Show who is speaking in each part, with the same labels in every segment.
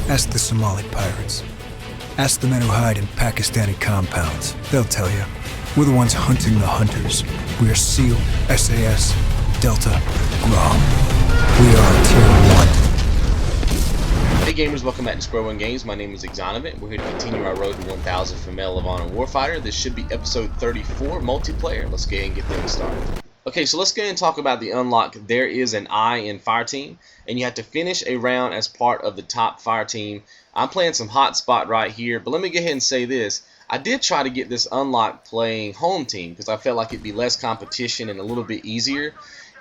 Speaker 1: Ask the Somali pirates. Ask the men who hide in Pakistani compounds. They'll tell you. We're the ones hunting the hunters. We are SEAL, SAS, Delta, GROM. We are Tier 1.
Speaker 2: Hey gamers, welcome back to Square One Games. My name is XONEVANT. We're here to continue our road to 1000 for Medal of Honor Warfighter. This should be episode 34, multiplayer. Let's go ahead and get things started. Okay, so let's go ahead and talk about the unlock. There is an eye in Fireteam, and you have to finish a round as part of the top Fireteam. I'm playing some hotspot right here, but let me go ahead and say this. I did try to get this unlock playing home team because I felt like it'd be less competition and a little bit easier.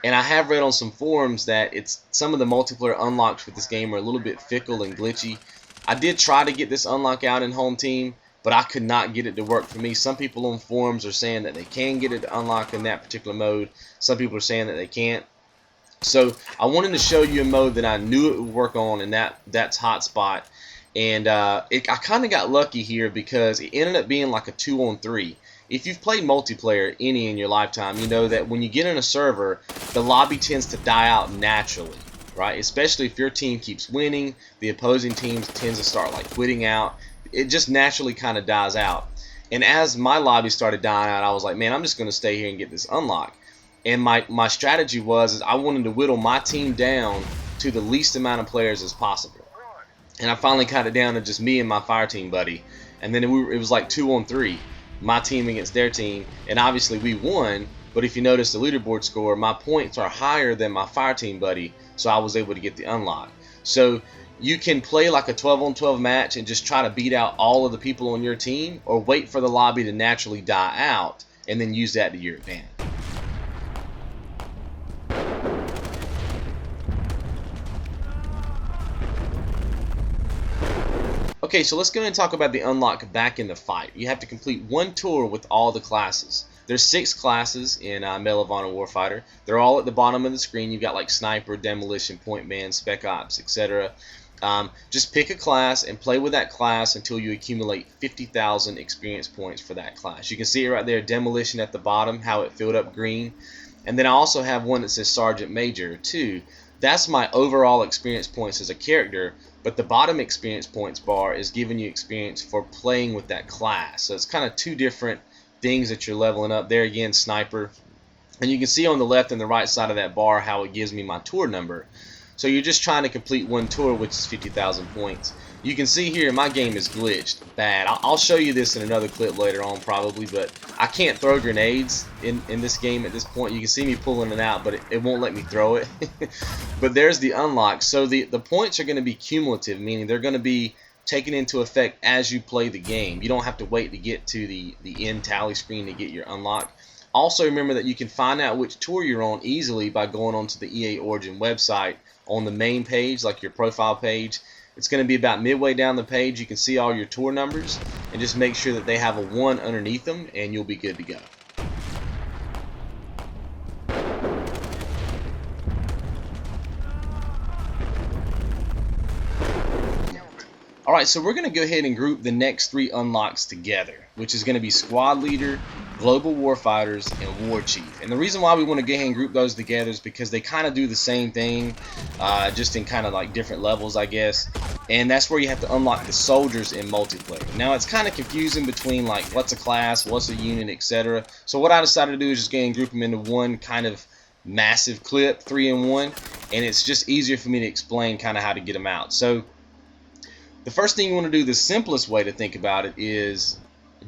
Speaker 2: And I have read on some forums that some of the multiplayer unlocks for this game are a little bit fickle and glitchy. I did try to get this unlock out in home team, but I could not get it to work for me. Some people on forums are saying that they can get it to unlock in that particular mode. Some people are saying that they can't. So I wanted to show you a mode that I knew it would work on, and that's hotspot. And I kind of got lucky here because it ended up being like a 2-on-3. If you've played multiplayer any in your lifetime, you know that when you get in a server, the lobby tends to die out naturally, right? Especially if your team keeps winning, the opposing team tends to start like quitting out. It just naturally kind of dies out. And as my lobby started dying out, I was like, man, I'm just going to stay here and get this unlock. And my strategy was I wanted to whittle my team down to the least amount of players as possible. And I finally cut it down to just me and my fire team buddy. And then it was like 2-on-3. My team against their team. And obviously we won. But if you notice the leaderboard score, my points are higher than my fire team buddy. So I was able to get the unlock. So you can play like a 12-on-12 match and just try to beat out all of the people on your team. Or wait for the lobby to naturally die out. And then use that to your advantage. Okay, so let's go ahead and talk about the unlock back in the fight. You have to complete one tour with all the classes. There's 6 classes in Medal of Honor Warfighter. They're all at the bottom of the screen. You've got like Sniper, Demolition, Point Man, Spec Ops, etc. Just pick a class and play with that class until you accumulate 50,000 experience points for that class. You can see it right there, Demolition at the bottom, how it filled up green. And then I also have one that says Sergeant Major too. That's my overall experience points as a character, but the bottom experience points bar is giving you experience for playing with that class. So it's kind of two different things that you're leveling up. There again, Sniper. And you can see on the left and the right side of that bar how it gives me my tour number. So you're just trying to complete one tour, which is 50,000 points. You can see here my game is glitched bad. I'll show you this in another clip later on probably, but I can't throw grenades in this game at this point. You can see me pulling it out, but it won't let me throw it. But there's the unlock. So the points are going to be cumulative, meaning they're going to be taken into effect as you play the game. You don't have to wait to get to the end tally screen to get your unlock. Also remember that you can find out which tour you're on easily by going onto the EA Origin website on the main page, like your profile page. It's going to be about midway down the page. You can see all your tour numbers and just make sure that they have a 1 underneath them and you'll be good to go. Alright, so we're going to go ahead and group the next 3 unlocks together, which is going to be Squad Leader, Global Warfighters, and Warchief. And the reason why we want to go ahead and group those together is because they kind of do the same thing, just in kind of like different levels, I guess. And that's where you have to unlock the soldiers in multiplayer. Now, it's kind of confusing between like what's a class, what's a unit, etc. So what I decided to do is just go ahead and group them into one kind of massive clip, 3 in 1. And it's just easier for me to explain kind of how to get them out. So the first thing you want to do, the simplest way to think about it, is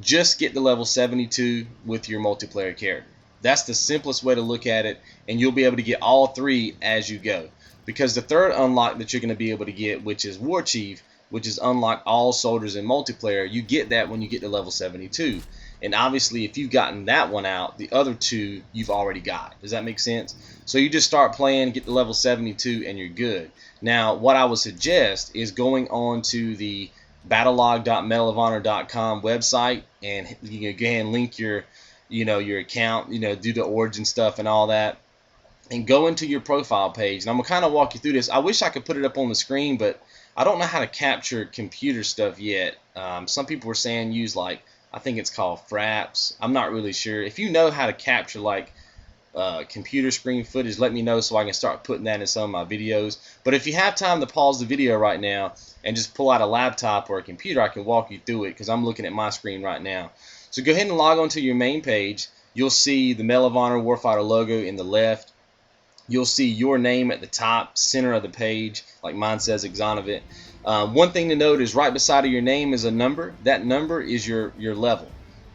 Speaker 2: just get to level 72 with your multiplayer character. That's the simplest way to look at it, and you'll be able to get all 3 as you go. Because the third unlock that you're going to be able to get, which is Warchief, which is unlock all soldiers in multiplayer, you get that when you get to level 72. And obviously if you've gotten that one out, the other 2 you've already got. Does that make sense? So you just start playing, get to level 72, and you're good. Now what I would suggest is going on to the battlelog.medalofhonor.com website, and you can go ahead and link your account, do the origin stuff and all that, and go into your profile page. And I'm gonna kind of walk you through this. I wish I could put it up on the screen, but I don't know how to capture computer stuff yet. Some people were saying use like, I think it's called Fraps. I'm not really sure. If you know how to capture like computer screen footage, let me know so I can start putting that in some of my videos. But if you have time to pause the video right now and just pull out a laptop or a computer, I can walk you through it because I'm looking at my screen right now. So go ahead and log on to your main page. You'll see the Medal of Honor Warfighter logo in the left. You'll see your name at the top center of the page, like mine says XONEVANT. One thing to note is right beside of your name is a number. That number is your level.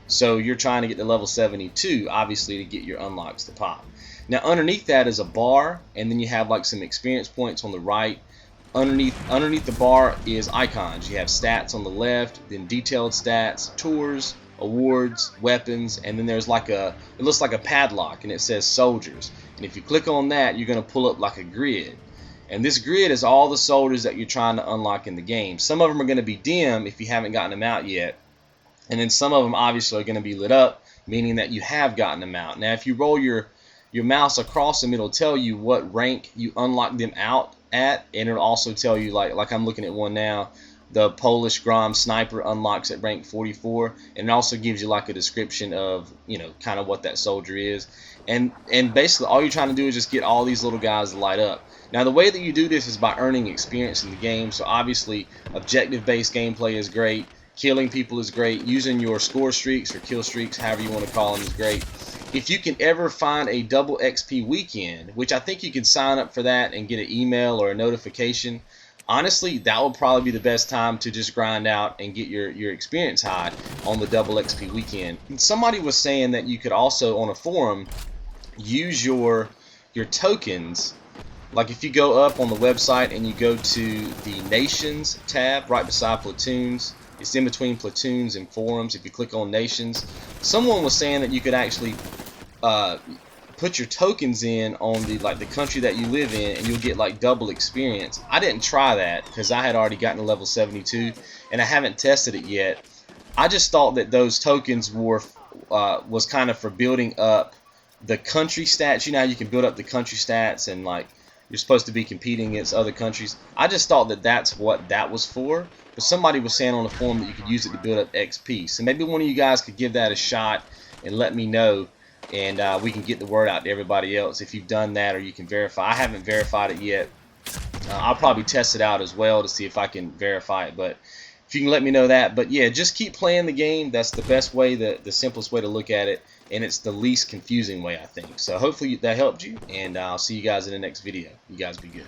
Speaker 2: So you're trying to get to level 72, obviously, to get your unlocks to pop. Now underneath that is a bar, and then you have like some experience points on the right. Underneath the bar is icons. You have stats on the left, then detailed stats, tours, awards, weapons, and then there's like it looks like a padlock, and it says soldiers. And if you click on that, you're going to pull up like a grid. And this grid is all the soldiers that you're trying to unlock in the game. Some of them are going to be dim if you haven't gotten them out yet. And then some of them obviously are going to be lit up, meaning that you have gotten them out. Now if you roll your mouse across them, it'll tell you what rank you unlock them out at, and it'll also tell you, like I'm looking at one now, the Polish Grom Sniper unlocks at rank 44, and it also gives you like a description of, you know, kind of what that soldier is. And basically all you're trying to do is just get all these little guys to light up. Now the way that you do this is by earning experience in the game. So obviously objective-based gameplay is great. Killing people is great. Using your score streaks or kill streaks, however you want to call them, is great. If you can ever find a double XP weekend, which I think you can sign up for that and get an email or a notification, honestly, that would probably be the best time to just grind out and get your experience high on the double XP weekend. And somebody was saying that you could also, on a forum, use your tokens. Like if you go up on the website and you go to the Nations tab right beside Platoons, it's in between Platoons and Forums. If you click on Nations, someone was saying that you could actually put your tokens in on the country that you live in, and you'll get like double experience. I didn't try that because I had already gotten to level 72 and I haven't tested it yet. I just thought that those tokens were was kind of for building up the country stats. You know how you can build up the country stats and like you're supposed to be competing against other countries. I just thought that that's what that was for. But somebody was saying on the forum that you could use it to build up XP. So maybe one of you guys could give that a shot and let me know, and we can get the word out to everybody else if you've done that or you can verify. I haven't verified it yet. I'll probably test it out as well to see if I can verify it. But if you can let me know that. But yeah, just keep playing the game. That's the best way, the simplest way to look at it. And it's the least confusing way, I think. So hopefully that helped you. And I'll see you guys in the next video. You guys be good.